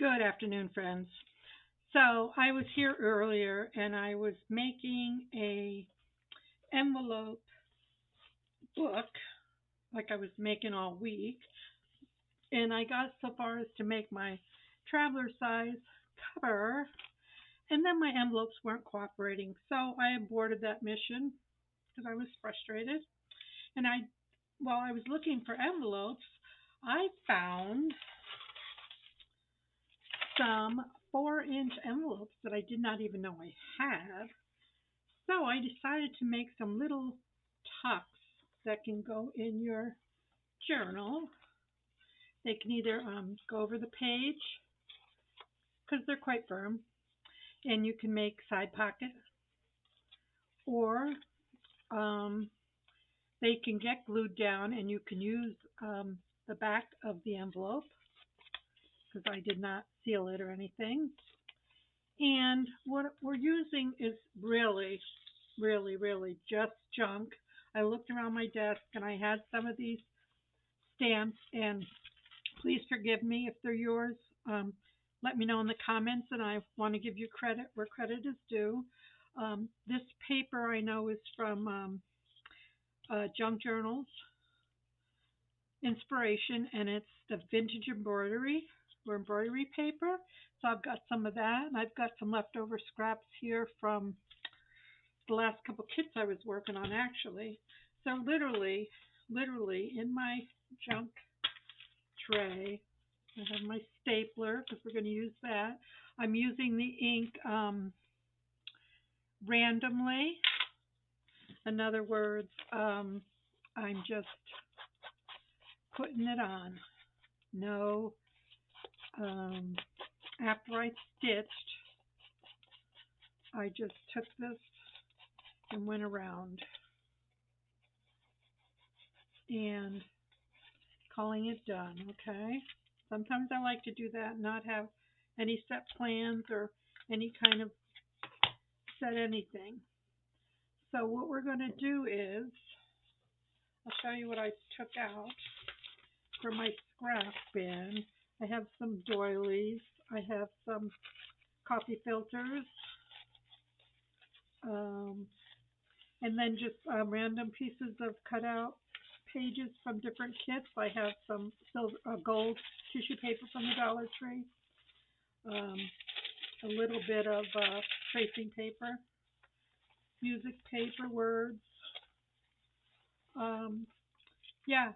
Good afternoon, friends. So I was here earlier and I was making a envelope book like I was making all week, and I got so far as to make my traveler size cover, and then my envelopes weren't cooperating. So I aborted that mission because I was frustrated. And while I was looking for envelopes, I found some 4-inch envelopes that I did not even know I had. So I decided to make some little tucks that can go in your journal. They can either go over the page because they're quite firm, and you can make side pocket, or um, they can get glued down, and you can use the back of the envelope because I did not seal it or anything. And what we're using is really, really, really just junk. I looked around my desk and I had some of these stamps, and please forgive me if they're yours. Let me know in the comments, and I want to give you credit where credit is due. This paper I know is from Junk Journals Inspiration, and it's the vintage embroidery or embroidery paper. So I've got some of that, and I've got some leftover scraps here from the last couple kits I was working on actually. So literally in my junk tray, I have my stapler because we're going to use that. I'm using the ink randomly. In other words, I'm just putting it on. No, um, after I stitched, I just took this and went around and calling it done, okay? Sometimes I like to do that, not have any set plans or any kind of set anything. So what we're going to do is, I'll show you what I took out for my scrap bin. I have some doilies. I have some coffee filters. Um, and then just random pieces of cutout pages from different kits. I have some silver, gold tissue paper from the Dollar Tree. Um, a little bit of tracing paper, music paper, words. Um, yeah,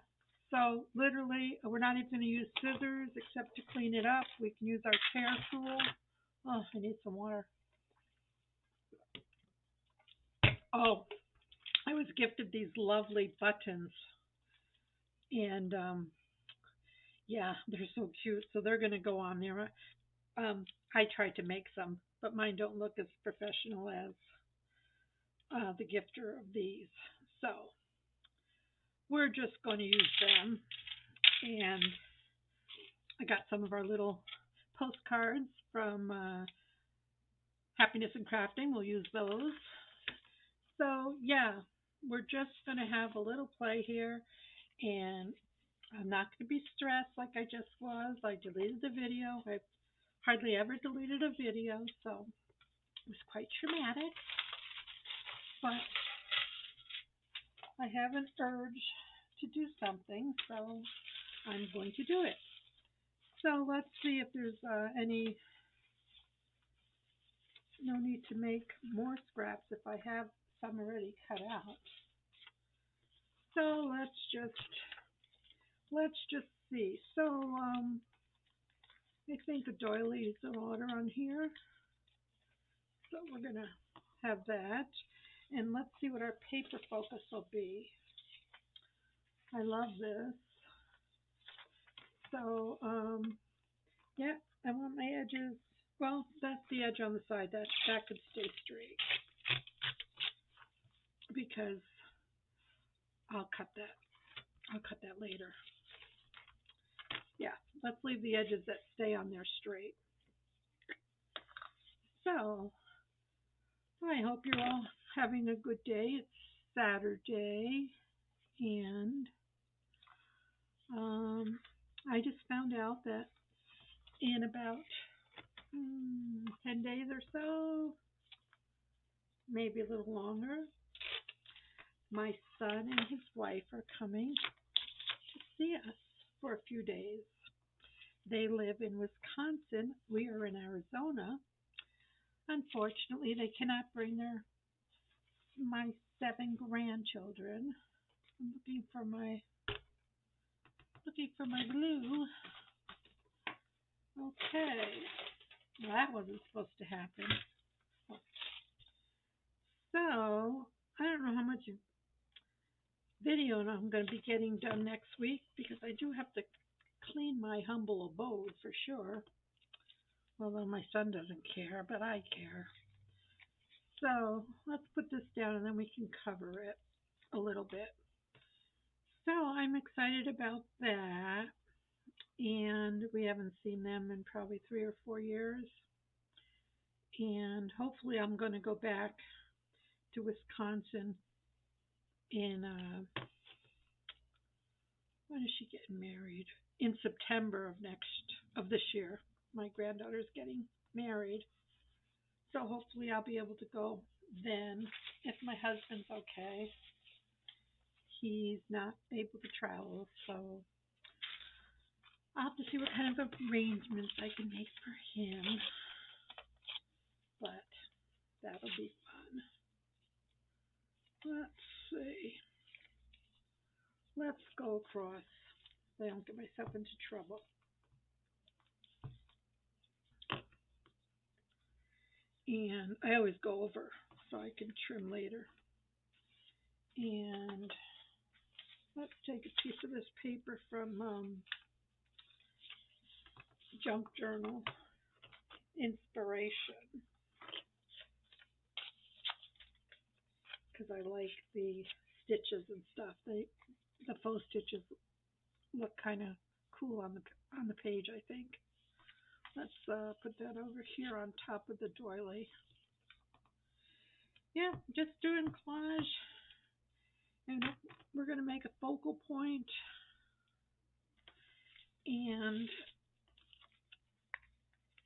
so literally, we're not even going to use scissors except to clean it up. We can use our tear tool. Oh, I need some water. Oh, I was gifted these lovely buttons, and yeah, they're so cute. So they're going to go on there. I tried to make some, but mine don't look as professional as the gifter of these. So we're just going to use them. And I got some of our little postcards from Happiness and Crafting. We'll use those. So yeah, we're just going to have a little play here, and I'm not going to be stressed like I just was. I deleted the video. I hardly ever deleted a video, so it was quite traumatic. But I have an urge to do something, so I'm going to do it. So let's see if there's no need to make more scraps if I have some already cut out. So let's just see. So I think the doily is in order on here. So we're gonna have that, and let's see what our paper focus will be. I love this. So yeah, I want my edges. Well, that's the edge on the side. That could stay straight because I'll cut that. I'll cut that later. Yeah, let's leave the edges that stay on there straight. So I hope you're all having a good day. It's Saturday, and I just found out that in about 10 days or so, maybe a little longer. My son and his wife are coming to see us for a few days. They live in Wisconsin. We are in Arizona. Unfortunately, they cannot bring my 7 grandchildren. I'm looking for my blue. Okay. Well, that wasn't supposed to happen. So, I don't know how much video I'm going to be getting done next week because I do have to clean my humble abode for sure. Although my son doesn't care, but I care. So, let's put this down and then we can cover it a little bit. So, I'm excited about that. And we haven't seen them in probably 3 or 4 years. And hopefully, I'm going to go back to Wisconsin in when is she getting married? In September of this year. My granddaughter's getting married. So hopefully I'll be able to go then if my husband's okay. He's not able to travel, so I'll have to see what kind of arrangements I can make for him. But that'll be fun. Let's see. Let's go across so I don't get myself into trouble. And I always go over so I can trim later. And let's take a piece of this paper from Junk Journal Inspiration because I like the stitches and stuff. The faux stitches look kind of cool on the page, I think. Let's put that over here on top of the doily. Yeah, just doing collage, and we're going to make a focal point and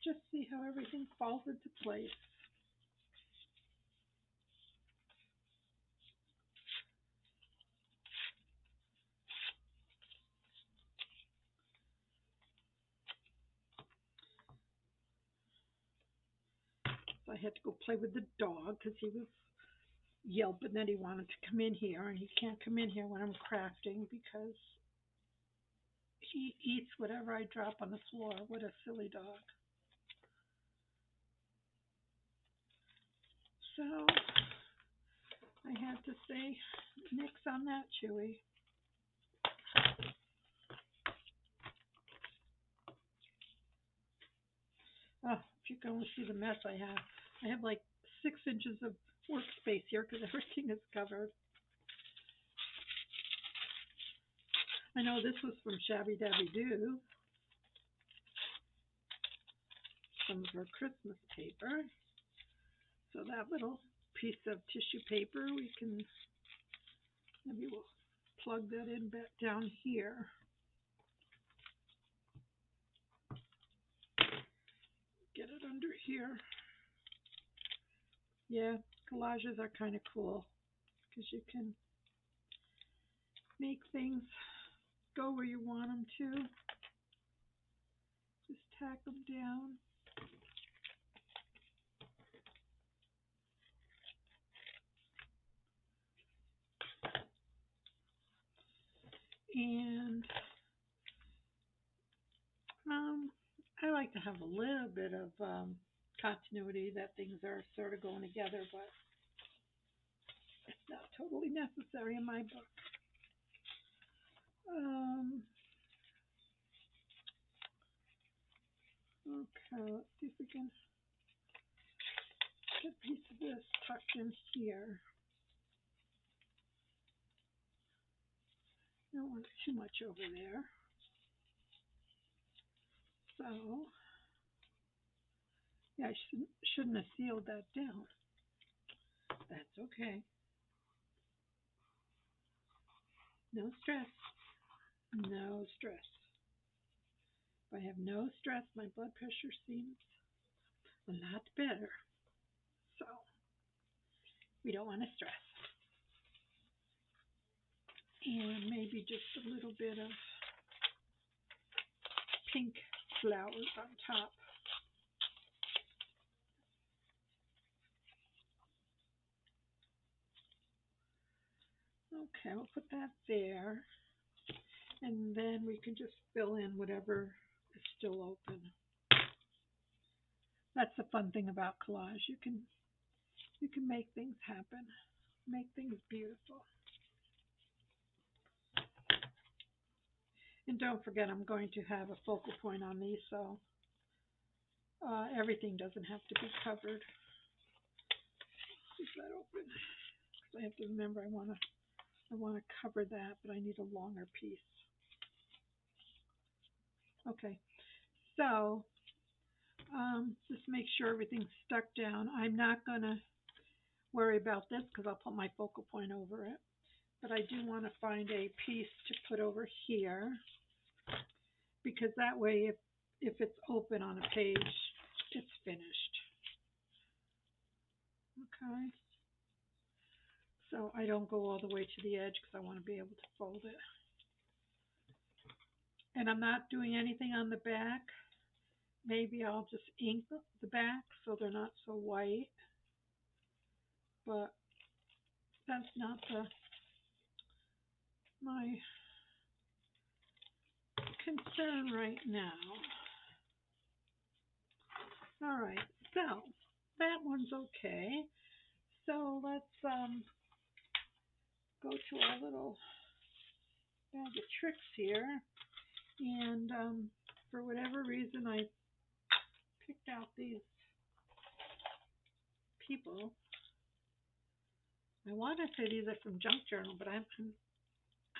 just see how everything falls into place. So I had to go play with the dog because he was yelping that he wanted to come in here, and he can't come in here when I'm crafting because he eats whatever I drop on the floor. What a silly dog. So I had to say, nix on that, Chewy. Oh, if you can only see the mess I have like 6 inches of workspace here because everything is covered. I know this was from Shabby Dabby Doo, some of her Christmas paper. So that little piece of tissue paper, maybe we'll plug that in back down here. Get it under here. Yeah, collages are kind of cool because you can make things go where you want them to. Just tack them down. And I like to have a little bit of continuity that things are sort of going together, but it's not totally necessary in my book. Okay, let's see if we can get a piece of this tucked in here. Don't want too much over there. So, yeah, I shouldn't have sealed that down. That's okay. No stress. No stress. If I have no stress, my blood pressure seems a lot better. So we don't want to stress. And maybe just a little bit of pink flowers on top. Okay, we'll put that there. And then we can just fill in whatever is still open. That's the fun thing about collage. You can make things happen, make things beautiful. And don't forget, I'm going to have a focal point on these, so everything doesn't have to be covered. Keep that open. I have to remember I want to cover that, but I need a longer piece. Okay, so just make sure everything's stuck down. I'm not going to worry about this because I'll put my focal point over it. But I do want to find a piece to put over here because that way if it's open on a page, it's finished. Okay. So I don't go all the way to the edge because I want to be able to fold it. And I'm not doing anything on the back. Maybe I'll just ink the back so they're not so white. But that's not my concern right now. All right, so that one's okay. So let's go to our little bag of tricks here. And for whatever reason, I picked out these people. I want to say these are from Junk Journal, but I'm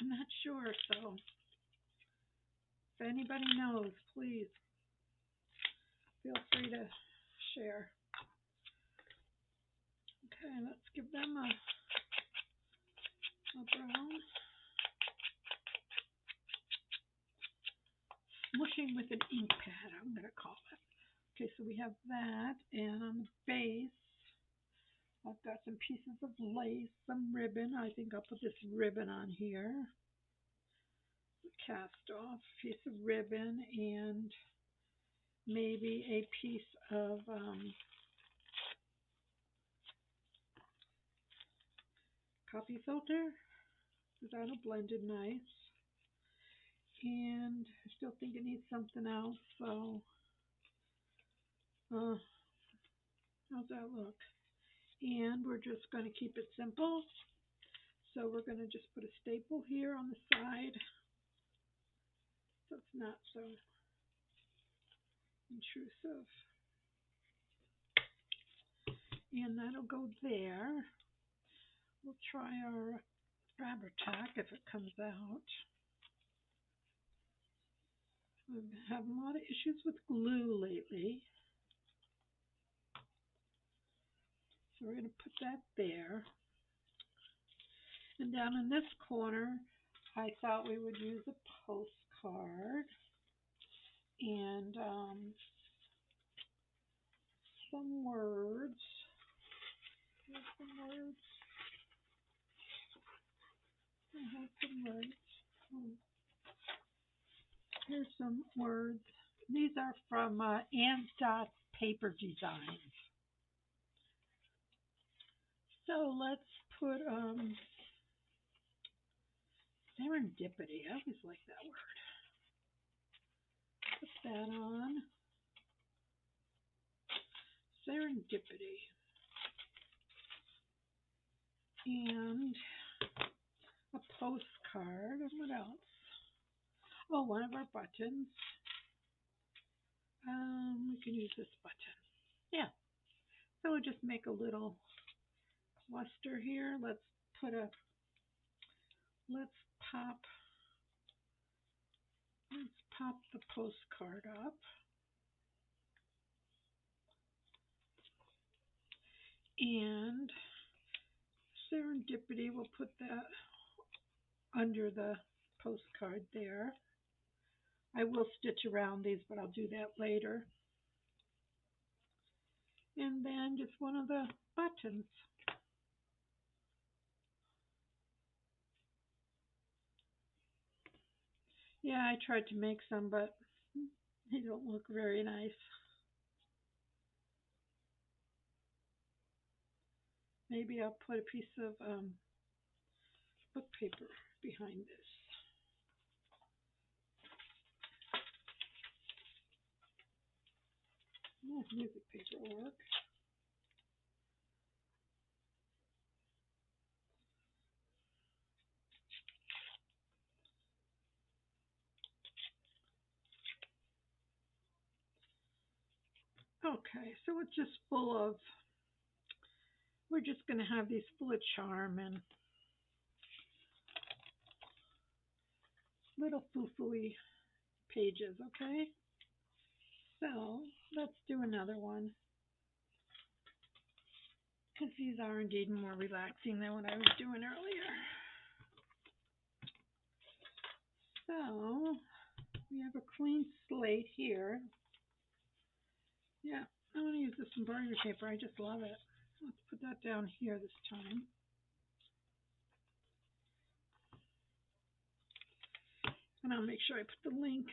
not sure. So if anybody knows, please feel free to share. Okay, let's give them a brown. Smushing with an ink pad, I'm going to call it. Okay, so we have that, and on the base, I've got some pieces of lace, some ribbon. I think I'll put this ribbon on here. Cast off piece of ribbon and maybe a piece of copy filter. That'll blend it nice. And I still think it needs something else, so how's that look? And we're just going to keep it simple. So we're going to just put a staple here on the side so it's not so intrusive. And that'll go there. We'll try our fabric tack if it comes out. I've had a lot of issues with glue lately. So we're going to put that there. And down in this corner, I thought we would use a postcard and some words. Here's some words. I have some words. Here's some words. These are from Aunt Dot's Paper Designs. So let's put serendipity. I always like that word. Put that on. Serendipity. And a postcard. And what else? Oh, one of our buttons. We can use this button. Yeah. So we'll just make a little cluster here. Let's pop the postcard up. And serendipity, we'll put that under the postcard there. I will stitch around these, but I'll do that later. And then just one of the buttons. Yeah, I tried to make some, but they don't look very nice. Maybe I'll put a piece of book paper behind this. Oh, music paper will work. Okay, so it's just full of, we're just going to have these full of charm and little foo-foo-y pages, okay? So let's do another one, because these are indeed more relaxing than what I was doing earlier. So we have a clean slate here. Yeah, I want to use this embroidery paper. I just love it. Let's put that down here this time. And I'll make sure I put the link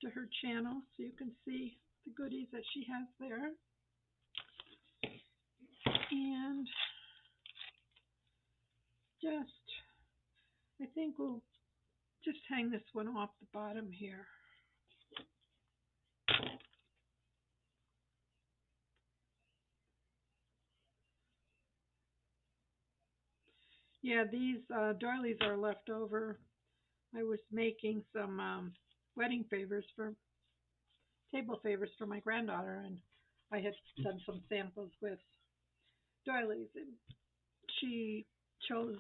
to her channel so you can see the goodies that she has there. And just, I think we'll just hang this one off the bottom here. Yeah, these doilies are left over. I was making some wedding favors for table favors for my granddaughter, and I had done some samples with doilies, and she chose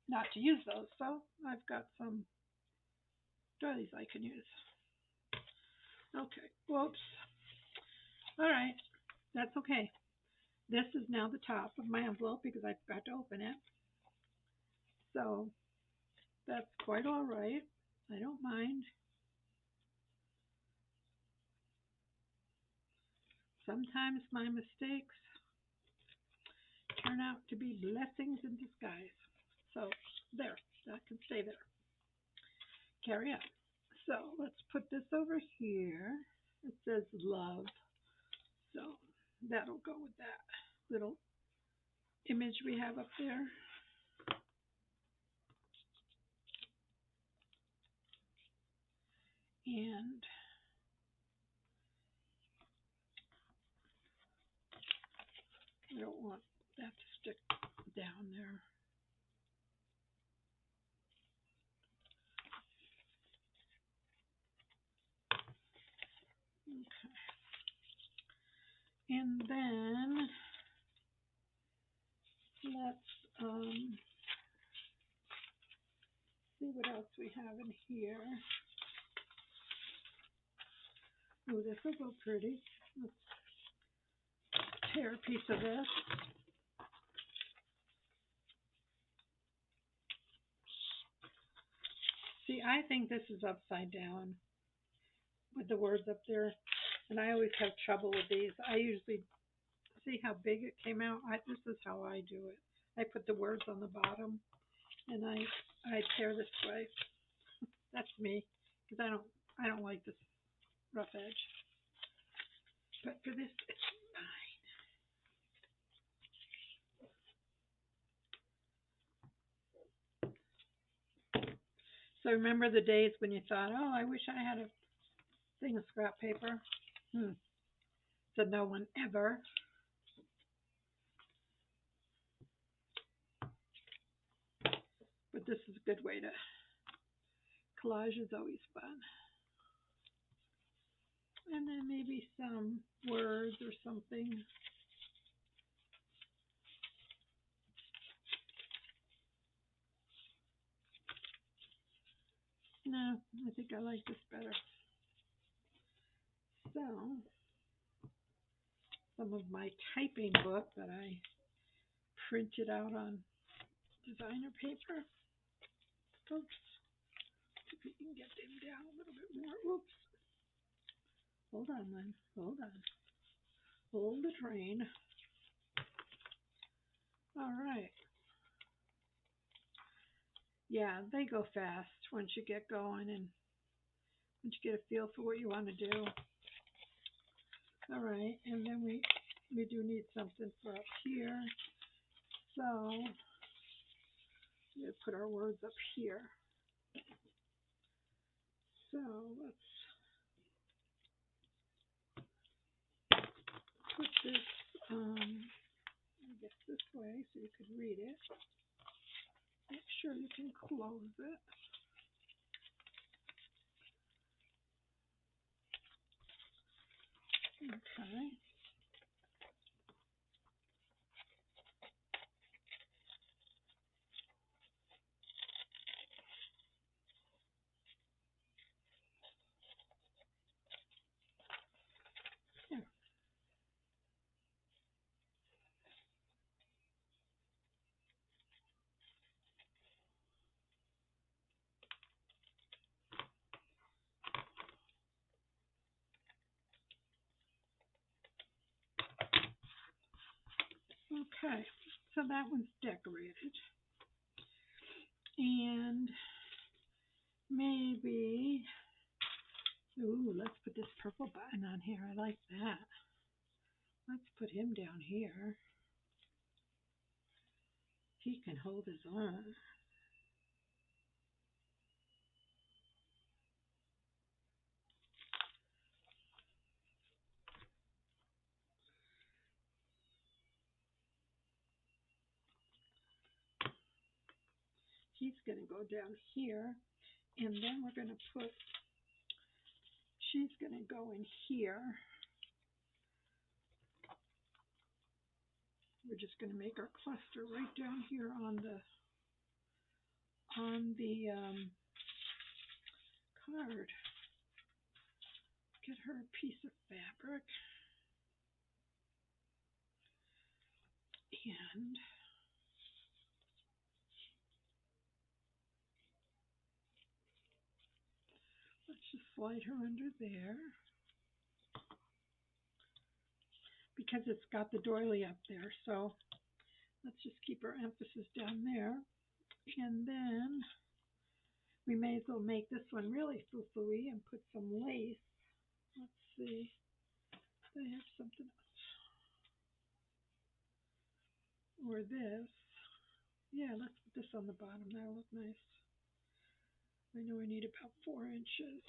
not to use those, so I've got some doilies I can use. Okay, whoops. All right, that's okay. This is now the top of my envelope because I forgot to open it. So that's quite all right. I don't mind. Sometimes my mistakes turn out to be blessings in disguise. So there, that can stay there. Carry on. So let's put this over here. It says love. So that'll go with that little image we have up there. And I don't want that to stick down there. Okay. And then let's see what else we have in here. Oh, this will go pretty. Let's tear a piece of this. See, I think this is upside down with the words up there, and I always have trouble with these. I usually see how big it came out. This is how I do it. I put the words on the bottom, and I tear this way. That's me, because I don't like this rough edge. But for this, it's fine. So remember the days when you thought, oh, I wish I had a thing of scrap paper? Said no one ever. But this is a good way to, collage is always fun. And then maybe some words or something. No, I think I like this better. So, some of my typing book that I printed out on designer paper. Oops, took we can get them down a little bit more. Oops. Hold on, Lynn. Hold on. Hold the train. All right. Yeah, they go fast once you get going and once you get a feel for what you want to do. All right, and then we do need something for up here. So we'll put our words up here. So let's put this, I guess this way so you can read it. Make sure you can close it. Okay. Yeah. Okay, so that one's decorated. And maybe, ooh, let's put this purple button on here. I like that. Let's put him down here. He can hold his own. He's going to go down here, and then we're going to put, she's going to go in here. We're just going to make our cluster right down here on the card. Get her a piece of fabric, and let's just slide her under there because it's got the doily up there. So let's just keep our emphasis down there. And then we may as well make this one really foo-foo-y and put some lace. Let's see. Do I have something else? Or this. Yeah, let's put this on the bottom. That'll look nice. I know I need about 4 inches.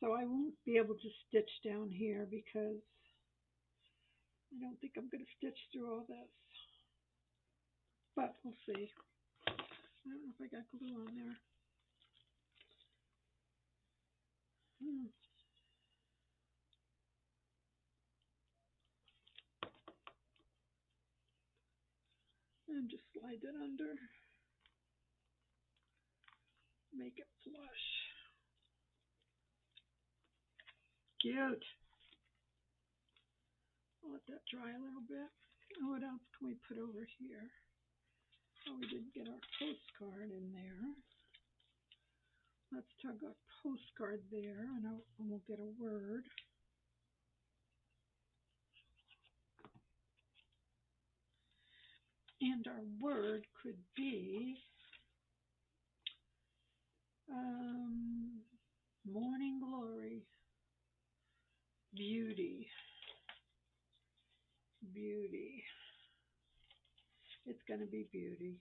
So I won't be able to stitch down here because I don't think I'm going to stitch through all this. But we'll see. I don't know if I got glue on there. And just slide that under. Make it flush. Cute. I'll let that dry a little bit. And what else can we put over here? Oh, we didn't get our postcard in there. Let's tug our postcard there, and we'll get a word. And our word could be morning glory, beauty, beauty. It's going to be beauty.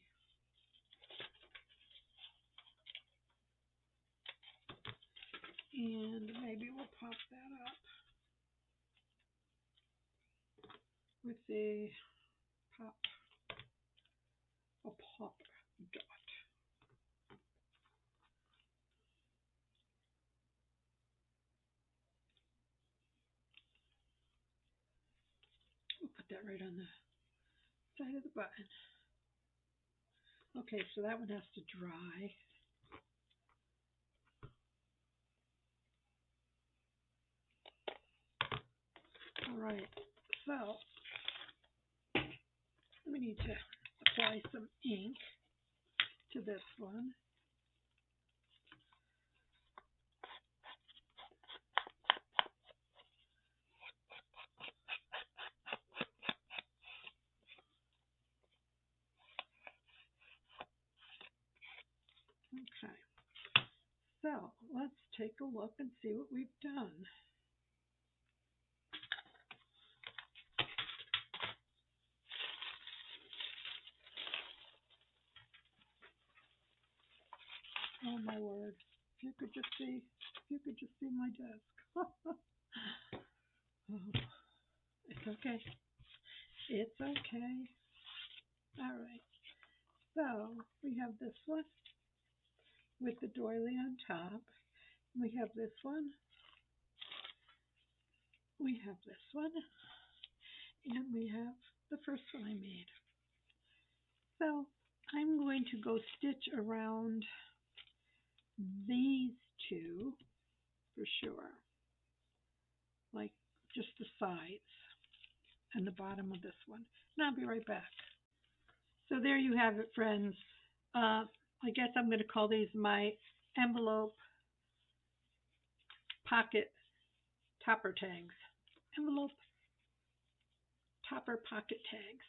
And maybe we'll pop that up with a pop dot. We'll put that right on the side of the button. Okay, so that one has to dry. All right, so we need to apply ink to this one. Okay, so let's take a look and see what we've done. Oh my word! If you could just see, if you could just see my desk. Oh, it's okay. It's okay. All right. So we have this one with the doily on top. We have this one. We have this one. And we have the first one I made. So I'm going to go stitch around these two for sure, like just the sides and the bottom of this one. And I'll be right back. So there you have it, friends. I guess I'm going to call these my envelope pocket topper tags. Envelope topper pocket tags.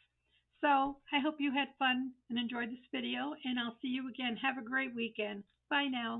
So I hope you had fun and enjoyed this video, and I'll see you again. Have a great weekend. Bye now.